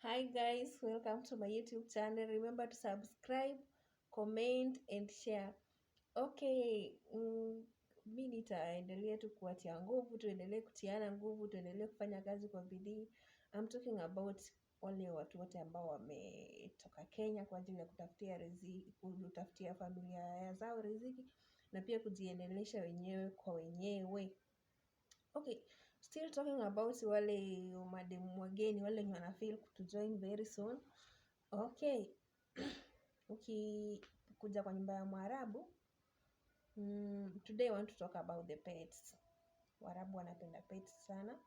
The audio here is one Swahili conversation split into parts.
Hi guys, welcome to my YouTube channel. Remember to subscribe, comment and share. Okay, mi nitaendelea tu kuwatia nguvu, tuendelee kutiana nguvu, tuendelee kufanya kazi kwa bidii. I'm talking about wale watu wote ambao wametoka Kenya kwa ajili ya kutafutia riziki, kutafutia familia zao riziki na pia kujiendelesha wenyewe kwa wenyewe. Okay, still talking about wale mademu wageni wale wenye wanafeel kutujoin very soon. Okay, ukikuja kwa nyumba ya Mwarabu, today I want to talk about the pets. Waarabu wanapenda pets sana.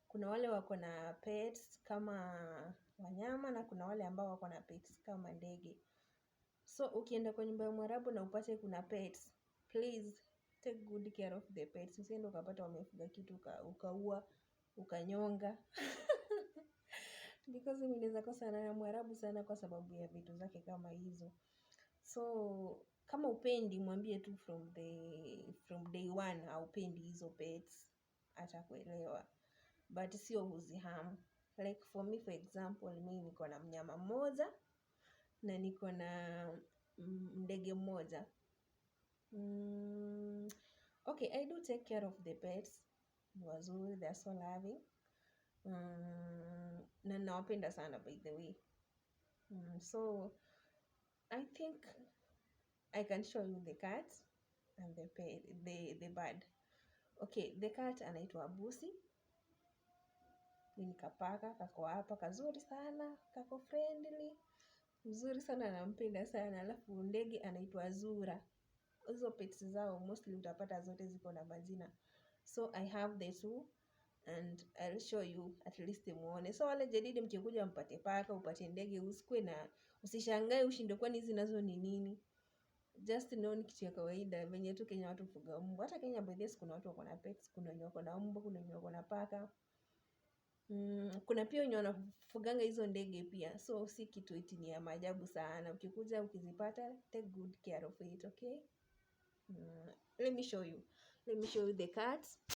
Kuna wale wako na pets kama wanyama na kuna wale ambao wako na pets kama ndege. So ukienda kwa nyumba ya Mwarabu na upate kuna pets, please take good care of the pets. Usiende ukapata wamefuga kitu ukaua, ukanyonga. Because mimi naweza kosana na Mwarabu sana kwa sababu ya vitu zake kama hizo. So kama upendi mwambie tu from day one haupendi hizo pets, atakuelewa. But sio huzihamu. Like for me for example, mimi niko na mnyama mmoja na niko na ndege mmoja. Okay, I do take care of the pets. Ni wazuri, they are so loving. Na nawapenda sana by the way. So I think I can show you the cat and the bird. Okay, the cat anaitwa Busi. Ni kapaka, kako hapa, kazuri sana, kako friendly. Mzuri sana, nampenda sana. Alafu ndege anaitwa Zura. Hizo pets zao mostly utapata zote ziko na majina. So I have the two and I'll show you at least muone. So wale jadidi mkikuja mpate paka, upate ndege, usikue na usishangae ushinde kwani hizi nazo ni nini. Just know ni kitu ya kawaida venye tu Kenya watu hufuga mbwa. Hata Kenya by this kuna watu wako na pets, kuna wenye wako na mbwa, kuna wenye wako na paka. Kuna pia wenye wanafuganga hizo ndege pia. So si kitu eti ni ya maajabu sana. Ukikuja ukizipata, take good care of it, okay? Let me show you the cat.